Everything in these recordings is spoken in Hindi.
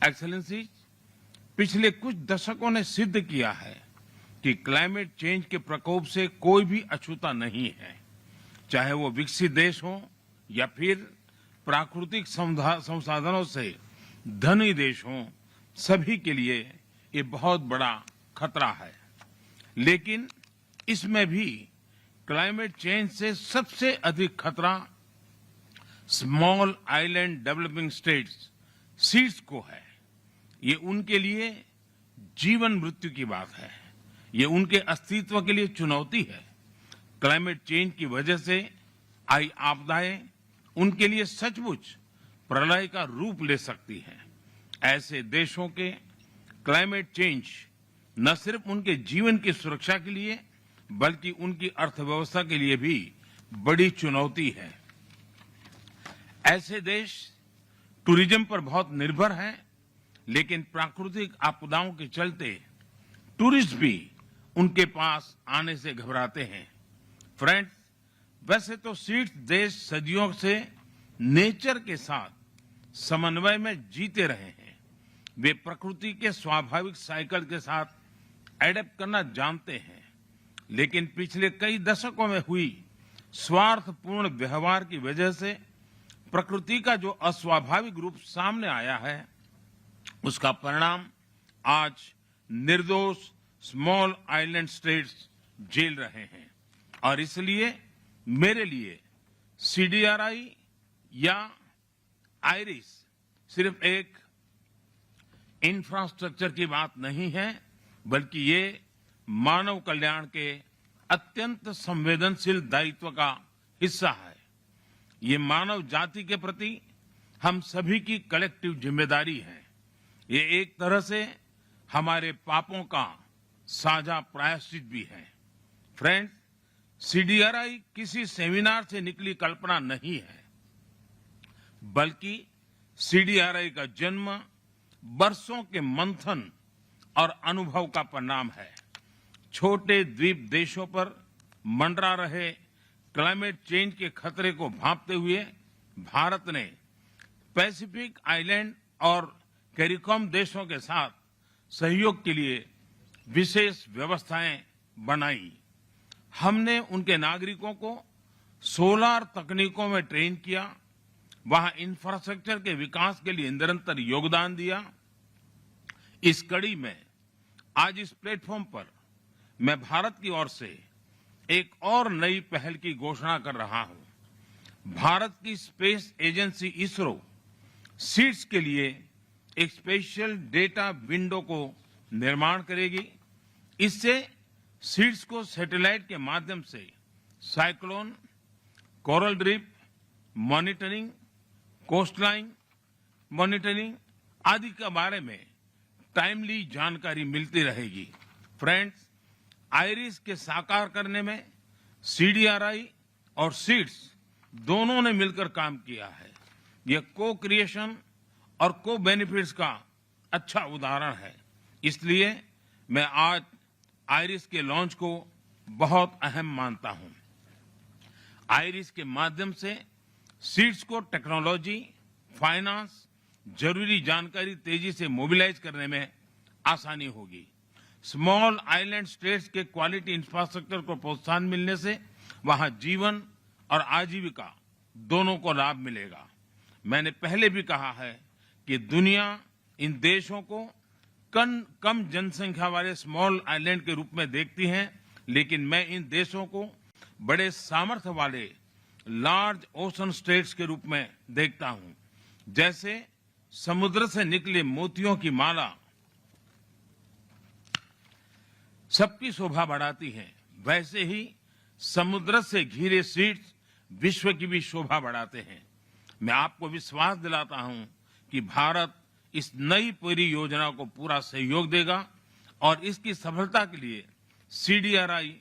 एक्सेलेंसी, पिछले कुछ दशकों ने सिद्ध किया है कि क्लाइमेट चेंज के प्रकोप से कोई भी अछूता नहीं है, चाहे वो विकसित देश हो या फिर प्राकृतिक संसाधनों से धनी देश हो, सभी के लिए ये बहुत बड़ा खतरा है। लेकिन इसमें भी क्लाइमेट चेंज से सबसे अधिक खतरा small island developing states seeds को है। ये उनके लिए जीवन मृत्यु की बात है। ये उनके अस्तित्व के लिए चुनौती है। क्लाइमेट चेंज की वजह से आई आपदाएं उनके लिए सचमुच प्रलय का रूप ले सकती हैं। ऐसे देशों के क्लाइमेट चेंज न सिर्फ उनके जीवन की सुरक्षा के लिए बल्कि उनकी अर्थव्यवस्था के लिए भी बड़ी चुनौती है। ऐसे देश टूरिज्म पर बहुत निर्भर हैं, लेकिन प्राकृतिक आपदाओं के चलते टूरिस्ट भी उनके पास आने से घबराते हैं। फ्रेंड्स, वैसे तो सीड्स देश सदियों से नेचर के साथ समन्वय में जीते रहे हैं। वे प्रकृति के स्वाभाविक साइकिल के साथ एडेप्ट करना जानते हैं, लेकिन पिछले कई दशकों में हुई स्वार्थपूर्ण व्यवहार की वजह से प्रकृति का जो अस्वाभाविक रूप सामने आया है, उसका परिणाम आज निर्दोष स्मॉल आइलैंड स्टेट्स झेल रहे हैं। और इसलिए मेरे लिए सीडीआरआई या आईरिस सिर्फ एक इंफ्रास्ट्रक्चर की बात नहीं है, बल्कि ये मानव कल्याण के अत्यंत संवेदनशील दायित्व का हिस्सा है। ये मानव जाति के प्रति हम सभी की कलेक्टिव जिम्मेदारी है। ये एक तरह से हमारे पापों का साझा प्रायश्चित भी है। फ्रेंड्स, सीडीआरआई किसी सेमिनार से निकली कल्पना नहीं है, बल्कि सीडीआरआई का जन्म बरसों के मंथन और अनुभव का परिणाम है। छोटे द्वीप देशों पर मंडरा रहे क्लाइमेट चेंज के खतरे को भांपते हुए भारत ने पैसिफिक आइलैंड और कैरिकॉम देशों के साथ सहयोग के लिए विशेष व्यवस्थाएं बनाई। हमने उनके नागरिकों को सोलर तकनीकों में ट्रेन किया, वहां इंफ्रास्ट्रक्चर के विकास के लिए निरंतर योगदान दिया। इस कड़ी में आज इस प्लेटफॉर्म पर मैं भारत की ओर से एक और नई पहल की घोषणा कर रहा हूं। भारत की स्पेस एजेंसी इसरो सीड्स के लिए एक स्पेशल डेटा विंडो को निर्माण करेगी। इससे सीड्स को सैटेलाइट के माध्यम से cyclone, coral reef monitoring, coastline monitoring आदि के बारे में टाइमली जानकारी मिलती रहेगी। फ्रेंड्स, आईरिस के साकार करने में सीडीआरआई और सीड्स दोनों ने मिलकर काम किया है। यह को क्रिएशन और को बेनिफिट्स का अच्छा उदाहरण है। इसलिए मैं आज आईरिस के लॉन्च को बहुत अहम मानता हूं। आईरिस के माध्यम से सीड्स को टेक्नोलॉजी, फाइनेंस, जरूरी जानकारी तेजी से मोबिलाइज करने में आसानी होगी। स्मॉल आइलैंड स्टेट्स के क्वालिटी इंफ्रास्ट्रक्चर को प्रोत्साहन मिलने से वहां जीवन और आजीविका दोनों को लाभ मिलेगा। मैंने पहले भी कहा है कि दुनिया इन देशों को कम जनसंख्या वाले स्मॉल आइलैंड के रूप में देखती है, लेकिन मैं इन देशों को बड़े सामर्थ्य वाले लार्ज ओशन स्टेट्स के रूप में देखता हूं। जैसे समुद्र से निकले मोतियों की माला सबकी शोभा बढ़ाती है, वैसे ही समुद्र से घिरे सीड्स विश्व की भी शोभा बढ़ाते हैं। मैं आपको विश्वास दिलाता हूं कि भारत इस नई परियोजना को पूरा सहयोग देगा और इसकी सफलता के लिए सीडीआरआई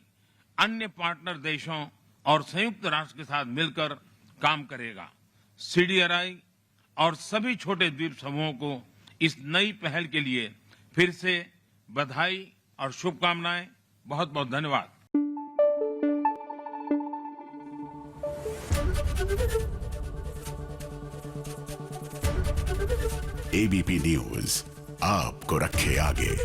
अन्य पार्टनर देशों और संयुक्त राष्ट्र के साथ मिलकर काम करेगा। सीडीआरआई और सभी छोटे द्वीप समूहों को इस नई पहल के लिए फिर से बधाई और शुभकामनाएं। बहुत बहुत धन्यवाद। एबीपी न्यूज आपको रखे आगे।